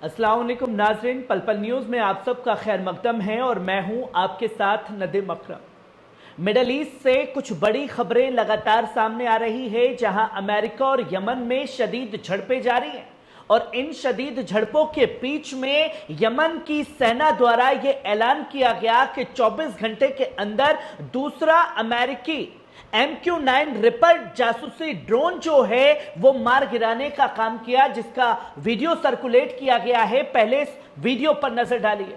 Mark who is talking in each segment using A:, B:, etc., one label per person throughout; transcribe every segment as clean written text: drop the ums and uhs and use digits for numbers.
A: अस्सलाम वालेकुम नाज़रीन, पल पल न्यूज़ में आप सबका खैर मकदम है और मैं हूं आपके साथ नदीम अकरम। मिडल ईस्ट से कुछ बड़ी खबरें लगातार सामने आ रही है, जहां अमेरिका और यमन में शदीद झड़पें जारी हैं और इन शदीद झड़पों के बीच में यमन की सेना द्वारा यह ऐलान किया गया कि 24 घंटे के अंदर दूसरा अमेरिकी MQ-9 रिपर जासूसी ड्रोन जो है वो मार गिराने का काम किया, जिसका वीडियो सर्कुलेट किया गया है। पहले इस वीडियो पर नजर डालिए।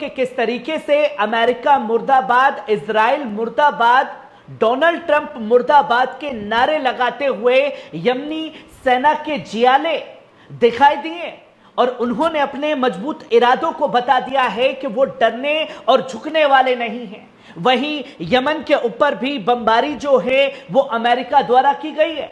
A: कि किस तरीके से अमेरिका मुर्दाबाद, इजराइल मुर्दाबाद, डोनाल्ड ट्रंप मुर्दाबाद के नारे लगाते हुए यमनी सेना के जियाले दिखाई दिए और उन्होंने अपने मजबूत इरादों को बता दिया है कि वो डरने और झुकने वाले नहीं हैं। वहीं यमन के ऊपर भी बमबारी जो है वो अमेरिका द्वारा की गई है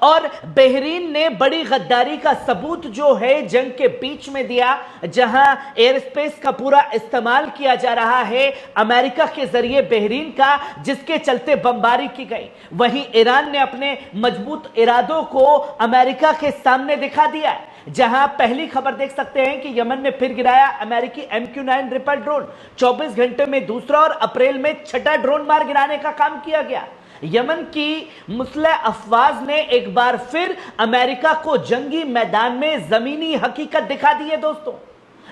A: और बहरीन ने बड़ी गद्दारी का सबूत जो है जंग के बीच में दिया, जहां एयर स्पेस का पूरा इस्तेमाल किया जा रहा है अमेरिका के जरिए बहरीन का, जिसके चलते बमबारी की गई। वहीं ईरान ने अपने मजबूत इरादों को अमेरिका के सामने दिखा दिया है, जहां पहली खबर देख सकते हैं कि यमन ने फिर गिराया अमेरिकी MQ-9 रिपर ड्रोन। 24 घंटे में दूसरा और अप्रैल में छठा ड्रोन मार गिराने का काम किया गया। यमन की मुस्लिह अफवाज ने एक बार फिर अमेरिका को जंगी मैदान में जमीनी हकीकत दिखा दी है। दोस्तों,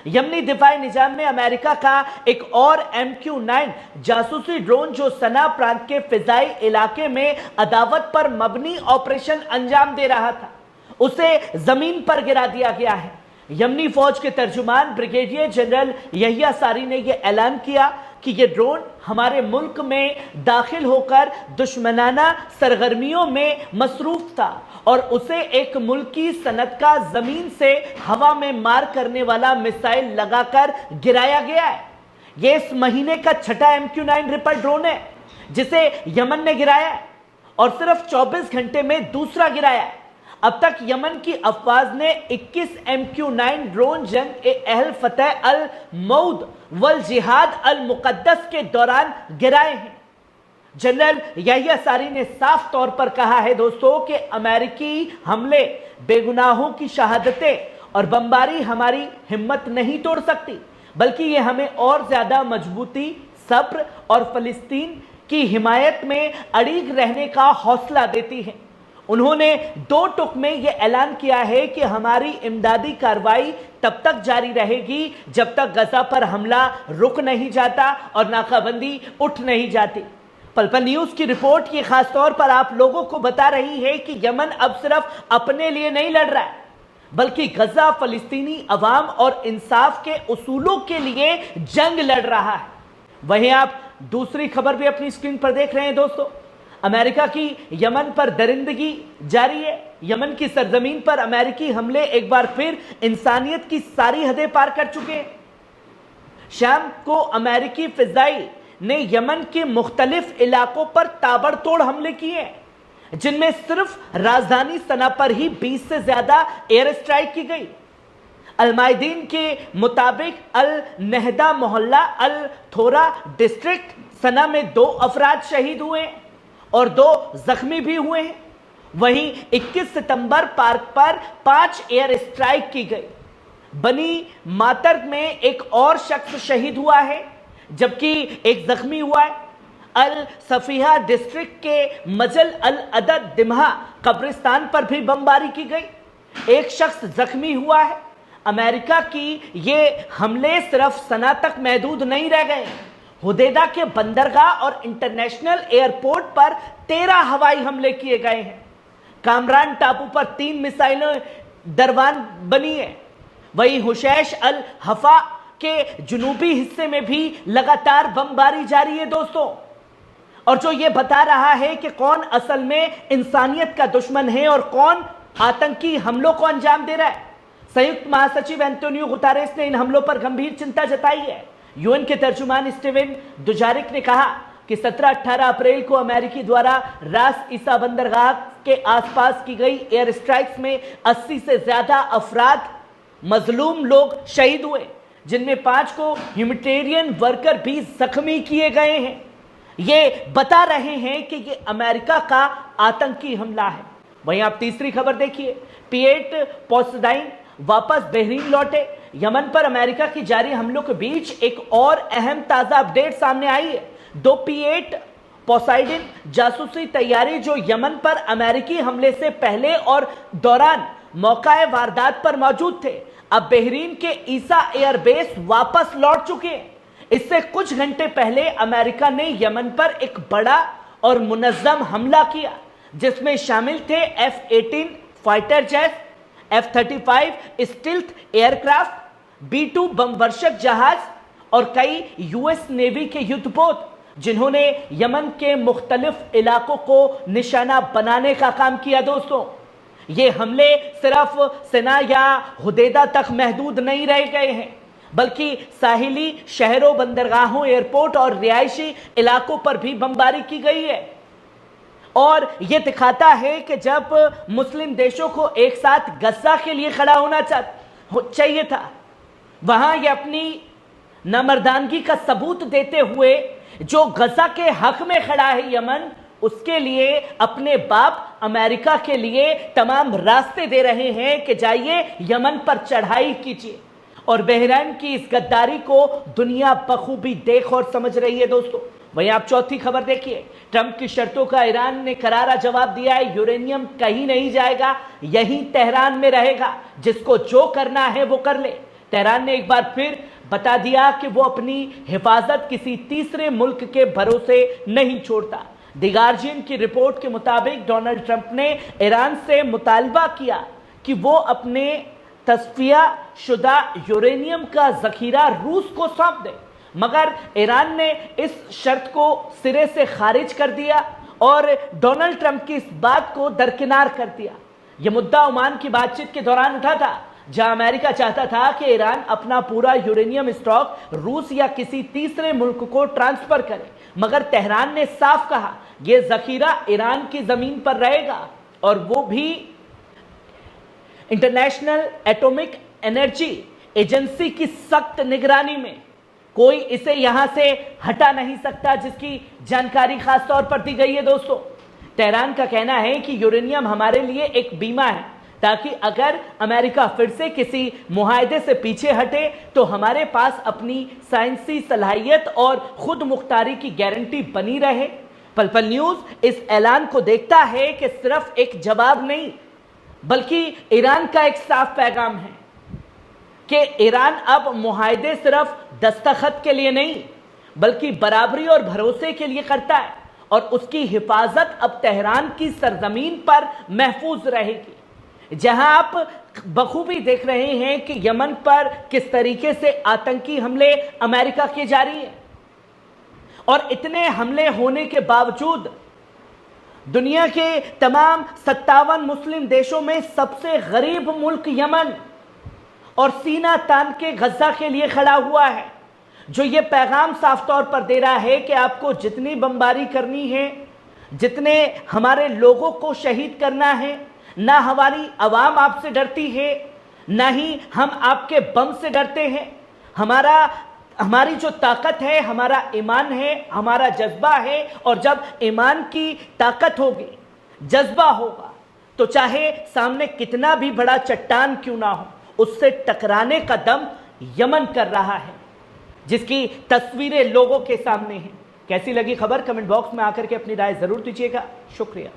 A: यमनी दिफाई निजाम में अमेरिका का एक और MQ-9 जासूसी ड्रोन जो सना प्रांत के फिजाई इलाके में अदावत पर मबनी ऑपरेशन अंजाम दे रहा था, उसे जमीन पर गिरा दिया गया है। यमनी फौज के तर्जुमान ब्रिगेडियर जनरल यहिया सारी ने यह ऐलान किया कि यह ड्रोन हमारे मुल्क में दाखिल होकर दुश्मनाना सरगर्मियों में मसरूफ था और उसे एक मुल्की सनत का जमीन से हवा में मार करने वाला मिसाइल लगाकर गिराया गया है। यह इस महीने का छठा MQ-9 रिपर ड्रोन है जिसे यमन ने गिराया है और सिर्फ 24 घंटे में दूसरा गिराया है। अब तक यमन की अफवाज ने 21 MQ-9 ड्रोन जंग अहल फतह अल मऊद वल जिहाद अल मुकद्दस के दौरान गिराए हैं। जनरल यहिया सारी ने साफ तौर पर कहा है दोस्तों कि अमेरिकी हमले, बेगुनाहों की शहादतें और बमबारी हमारी हिम्मत नहीं तोड़ सकती, बल्कि ये हमें और ज्यादा मजबूती, सब्र और फलस्तीन की हिमायत में अड़िग रहने का हौसला देती है। उन्होंने 2 टुक में यह ऐलान किया है कि हमारी इमदादी कार्रवाई तब तक जारी रहेगी जब तक गजा पर हमला रुक नहीं जाता और नाकाबंदी उठ नहीं जाती। पल पल न्यूज की रिपोर्ट ये खास तौर पर आप लोगों को बता रही है कि यमन अब सिर्फ अपने लिए नहीं लड़ रहा है, बल्कि गजा फलस्तीनी अवाम और इंसाफ के उसूलों के लिए जंग लड़ रहा है। वहीं आप दूसरी खबर भी अपनी स्क्रीन पर देख रहे हैं दोस्तों। अमेरिका की यमन पर दरिंदगी जारी है। यमन की सरजमीन पर अमेरिकी हमले एक बार फिर इंसानियत की सारी हदें पार कर चुके हैं। शाम को अमेरिकी फिजाई ने यमन के मुख्तलिफ इलाकों पर ताबड़तोड़ हमले किए, जिनमें सिर्फ राजधानी सना पर ही 20 से ज्यादा एयर स्ट्राइक की गई। अलमायदीन के मुताबिक अल नहदा मोहल्ला अल थोरा डिस्ट्रिक्ट सना में 2 अफराद शहीद हुए और 2 जख्मी भी हुए हैं। वहीं 21 सितंबर पार्क पर 5 एयर स्ट्राइक की गई। बनी मातर में एक और शख्स शहीद हुआ है, जबकि एक जख्मी हुआ है। अल सफीहा डिस्ट्रिक्ट के मजल अल अदद दिमहा कब्रिस्तान पर भी बमबारी की गई, एक शख्स जख्मी हुआ है। अमेरिका की ये हमले सिर्फ सना तक महदूद नहीं रह गए। हुदैदा के बंदरगाह और इंटरनेशनल एयरपोर्ट पर 13 हवाई हमले किए गए हैं। कामरान टापू पर 3 मिसाइलें दरबान बनी है। वहीं हुशैश अल हफा के जुनूबी हिस्से में भी लगातार बमबारी जारी है दोस्तों। और जो ये बता रहा है कि कौन असल में इंसानियत का दुश्मन है और कौन आतंकी हमलों को अंजाम दे रहा है। संयुक्त महासचिव एंटोनियो गुतेरेस ने इन हमलों पर गंभीर चिंता जताई है। यूएन के तर्जुमान स्टीवन दुजारिक ने कहा कि 17-18 अप्रैल को अमेरिकी द्वारा रास ईसा बंदरगाह के आसपास की गई एयर स्ट्राइक्स में 80 से ज्यादा अफराद मजलूम लोग शहीद हुए, जिनमें 5 को ह्यूमैनिटेरियन वर्कर भी जख्मी किए गए हैं। ये बता रहे हैं कि ये अमेरिका का आतंकी हमला है। वहीं आप तीसरी खबर देखिए, P8 पोसेडाइन वापस बहरीन लौटे। यमन पर अमेरिका की जारी हमलों के बीच एक और अहम ताजा अपडेट सामने आई है। 2 P8 पोसाइडन जासूसी तैयारी जो यमन पर अमेरिकी हमले से पहले और दौरान मौकाए वारदात पर मौजूद थे, अब बहरीन के ईसा एयरबेस वापस लौट चुके हैं। इससे कुछ घंटे पहले अमेरिका ने यमन पर एक बड़ा और मुनज्जम हमला किया, जिसमें शामिल थे F-18 fighter jet, F-35 stealth aircraft, B-2 बमवर्षक जहाज और कई यूएस नेवी के युद्धपोत, जिन्होंने यमन के मुख्तलिफ इलाकों को निशाना बनाने का काम किया। दोस्तों, ये हमले सिर्फ सना या हुदैदा तक महदूद नहीं रह गए हैं, बल्कि साहिली शहरों, बंदरगाहों, एयरपोर्ट और रिहायशी इलाकों पर भी बमबारी की गई है। और यह दिखाता है कि जब मुस्लिम देशों को एक साथ गजा के लिए खड़ा होना चाहिए था, वहां ये अपनी नामर्दानगी का सबूत देते हुए जो गजा के हक में खड़ा है यमन, उसके लिए अपने बाप अमेरिका के लिए तमाम रास्ते दे रहे हैं कि जाइए यमन पर चढ़ाई कीजिए। और बहरीन की इस गद्दारी को दुनिया बखूबी देख और समझ रही है। दोस्तों, वहीं आप चौथी खबर देखिए, ट्रंप की शर्तों का ईरान ने करारा जवाब दिया है। यूरेनियम कहीं नहीं जाएगा, यहीं तेहरान में रहेगा, जिसको जो करना है वो कर ले। तेहरान ने एक बार फिर बता दिया कि वो अपनी हिफाजत किसी तीसरे मुल्क के भरोसे नहीं छोड़ता। द गार्जियन की रिपोर्ट के मुताबिक डोनाल्ड ट्रंप ने ईरान से मुतालबा किया कि वो अपने तस्फिया शुदा यूरेनियम का जखीरा रूस को सौंप दे, मगर ईरान ने इस शर्त को सिरे से खारिज कर दिया और डोनाल्ड ट्रंप की इस बात को दरकिनार कर दिया। यह मुद्दा ओमान की बातचीत के दौरान उठा था, जहां अमेरिका चाहता था कि ईरान अपना पूरा यूरेनियम स्टॉक रूस या किसी तीसरे मुल्क को ट्रांसफर करे, मगर तेहरान ने साफ कहा यह जखीरा ईरान की जमीन पर रहेगा और वो भी इंटरनेशनल एटॉमिक एनर्जी एजेंसी की सख्त निगरानी में। कोई इसे यहां से हटा नहीं सकता, जिसकी जानकारी खास तौर पर दी गई है। दोस्तों, तेहरान का कहना है कि यूरेनियम हमारे लिए एक बीमा है, ताकि अगर अमेरिका फिर से किसी मुआहदे से पीछे हटे तो हमारे पास अपनी साइंसी सलाहियत और खुद मुख्तारी की गारंटी बनी रहे। पल पल न्यूज इस ऐलान को देखता है कि सिर्फ एक जवाब नहीं, बल्कि ईरान का एक साफ पैगाम है कि ईरान अब मुआहदे सिर्फ दस्तखत के लिए नहीं, बल्कि बराबरी और भरोसे के लिए करता है, और उसकी हिफाजत अब तेहरान की सरजमीन पर महफूज रहेगी। जहां आप बखूबी देख रहे हैं कि यमन पर किस तरीके से आतंकी हमले अमेरिका किए जा रही हैं, और इतने हमले होने के बावजूद दुनिया के तमाम 57 मुस्लिम देशों में सबसे गरीब मुल्क यमन और सीना तान के गजा के लिए खड़ा हुआ है, जो ये पैगाम साफ तौर पर दे रहा है कि आपको जितनी बमबारी करनी है, जितने हमारे लोगों को शहीद करना है, ना हमारी आवाम आपसे डरती है, ना ही हम आपके बम से डरते हैं। हमारी जो ताकत है, हमारा ईमान है, हमारा जज्बा है, और जब ईमान की ताकत होगी, जज्बा होगा, तो चाहे सामने कितना भी बड़ा चट्टान क्यों ना हो, उससे टकराने का दम यमन कर रहा है, जिसकी तस्वीरें लोगों के सामने हैं। कैसी लगी खबर? कमेंट बॉक्स में आकर के अपनी राय जरूर दीजिएगा। शुक्रिया।